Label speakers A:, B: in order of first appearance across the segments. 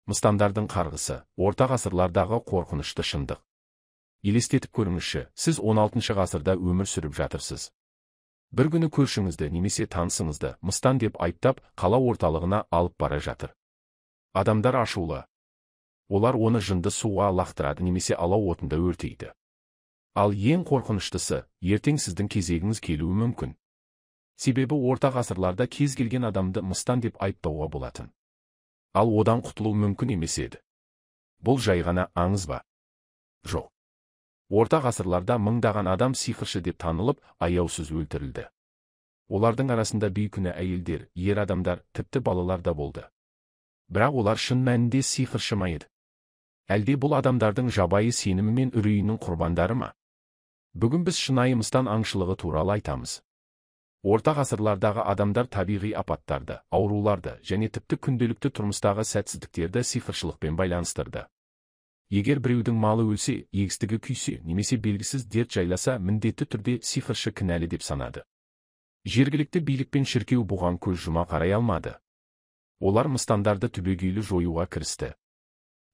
A: Мыстандардың қарғысы, орта ғасырлардағы қорқынышты шындық. Елестетіп көріңізші, сіз 16 ғасырда өмір сүріп жатырсыз. Бір күні көршіңізді немесе танысыңызды мыстан деп айыптап, қала орталығына алып бара жатыр. Адамдар ашулы. Олар оны жынды суға лақтырады немесе алау отында өртейді. Ал ең қорқыныштысы, ертең сіздің кезегіңіз келуі мүмкін. Себебі орта ғасырларда кез келген адамды мыстан деп айыптауға болатын. Ал одан құтылу мүмкін емес еді. Бұл жай ғана аңыз ба? Жоқ. Орта ғасырларда мыңдаған адам сиқыршы деп танылып, аяусыз өлтірілді. Олардың арасында бейкүнә әйелдер, ер адамдар, тіпті балалар да болды. Бірақ олар шын мәнінде сиқыршы ма еді? Әлде бұл адамдардың жабайы сенімі мен үрейінің құрбандары ма? Бүгін біз шынайы мыстан аңшылығы туралы айтамыз. Орта ғасырлардағы адамдар табиғи апаттарды, ауруларды және тіпті күнделікті тұрмыстағы сәтсіздіктерді сиқыршылықпен байланыстырды. Егер біреудің малы өлсе, егістігі күйсе, немесе белгісіз дерт жайласа, міндетті түрде сиқыршы кінәлі деп санады. Жергілікті билік пен шіркеу бұған көз жұма қарай алмады. Олар мыстандарды түбегейлі жоюға кірісті.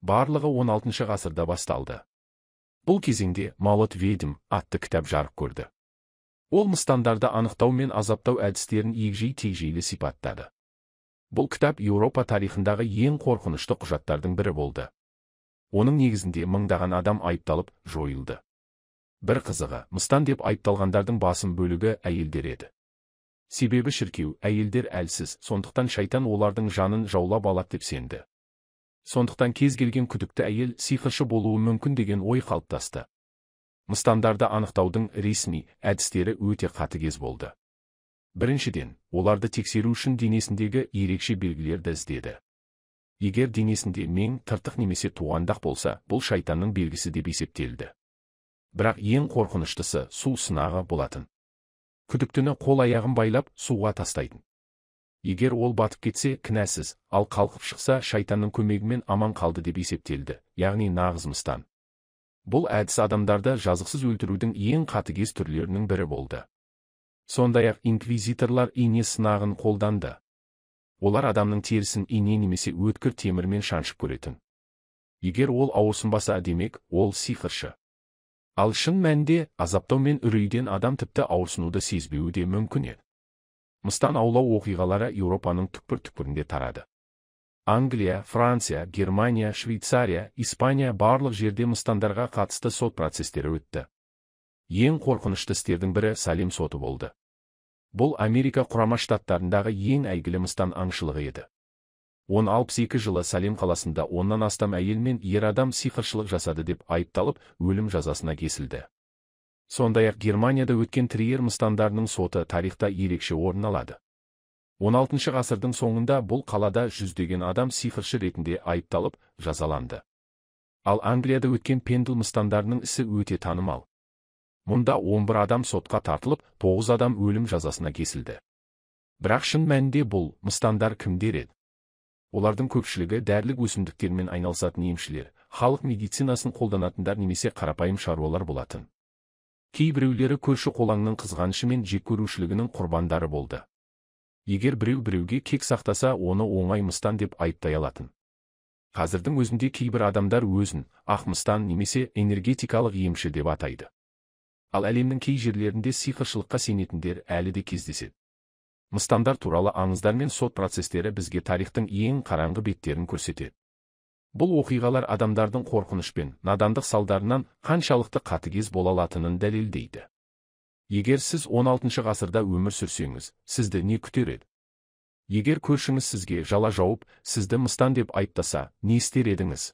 A: Барлығы 16 ғасырда басталды. Бұл кезеңде «Молот ведьм» атты кітап жарық көрді. Ол мыстандарды анықтау мен азаптау әдістерін егжей-тегжейлі сипаттады. Бұл кітап Еуропа тарихындағы ең қорқынышты құжаттардың бірі болды. Оның негізінде мыңдаған адам айыпталып, жойылды. Бір қызығы, мыстан деп айыпталғандардың басым бөлігі әйелдер еді. Себебі шіркеу, әйелдер әлсіз, сондықтан шайтан олардың жанын жаулап алады деп сенді. Сондықтан кез келген күдікті әйел сиқыршы болуы мүмкін деген ой қалыптасты. Мыстандарды анықтаудың ресми әдістері өте қатыгез болды. Біріншіден, оларды тексеру үшін денесіндегі ерекше белгілерді іздеді. Егер денесінде мең, тыртық немесе туғандақ болса, бұл шайтанның белгісі деп есептелді. Бірақ ең қорқыныштысы су сынағы болатын. Күдіктіні қол-аяғын байлап, суға тастайтын. Егер ол батып кетсе, кінәсіз, ал қалқып шықса, шайтанның көмегімен аман қалды деп есептелді, яғни нағыз мыстан. Бұл әдіс адамдарды жазықсыз өлтірудің ең қатыгез түрлерінің бірі болды. Сондай-ақ инквизиторлар ине сынағын қолданды. Олар адамның терісін ине немесе өткір темірмен шаншып көретін. Егер ол ауырсынбаса, демек, ол сиқыршы. Ал шын мәнінде азаптау мен үрейден адам тіпті ауырсынуды сезбеуі де мүмкін еді. Мыстан аулау оқиғалары Еуропаның түкпір-түкпірінде тарады. Англия, Франция, Германия, Швейцария, Испания барлық жерде мыстандарға қатысты сот процестері өтті. Ең қорқынышты істердің бірі Салем соты болды. Бұл Америка Құрама Штаттарындағы ең әйгілі мыстан аңшылығы еді. 1062 жылы Салем қаласында 10-нан астам әйел мен ер адам сиқыршылық жасады деп айыпталып, өлім жазасына кесілді. Сондай-ақ Германияда өткен Триер мыстандарының соты тарихта ерекше орын алады. 16 ғасырдың соңында бұл қалада жүздеген адам сиқыршы ретінде айыпталып, жазаланды. Ал Англияда өткен Пендл мыстандарының ісі өте танымал. Мұнда 11 адам сотқа тартылып, 9 адам өлім жазасына кесілді. Бірақ шын мәнінде бұл мыстандар кімдер еді? Олардың көпшілігі дәрілік өсімдіктермен айналысатын емшілер, халық медицинасын қолданатындар немесе қарапайым шаруалар болатын. Кейбіреулері көрші-қолаңның қызғанышы мен жек көрушілігінің құрбандары болды. Егер біреу-біреуге кек сақтаса, оны оңай мыстан деп айыптай алатын. Қазірдің өзінде кейбір адамдар өзін ақ мыстан немесе энергетикалық емші деп атайды. Ал әлемнің кей жерлерінде сиқыршылыққа сенетіндер әлі де кездеседі. Мыстандар туралы аңыздар мен сот процестері бізге тарихтың ең қараңғы беттерін көрсетеді. Бұл оқиғалар адамдардың қорқыныш пен надандық салдарынан қаншалықты қатыгез бола алатынын дәлелдейді. Егер сіз 16 ғасырда өмір сүрсеңіз, сізді не күтер еді? Егер көршіңіз сізге жала жауып, сізді мыстан деп айыптаса, не істер едіңіз?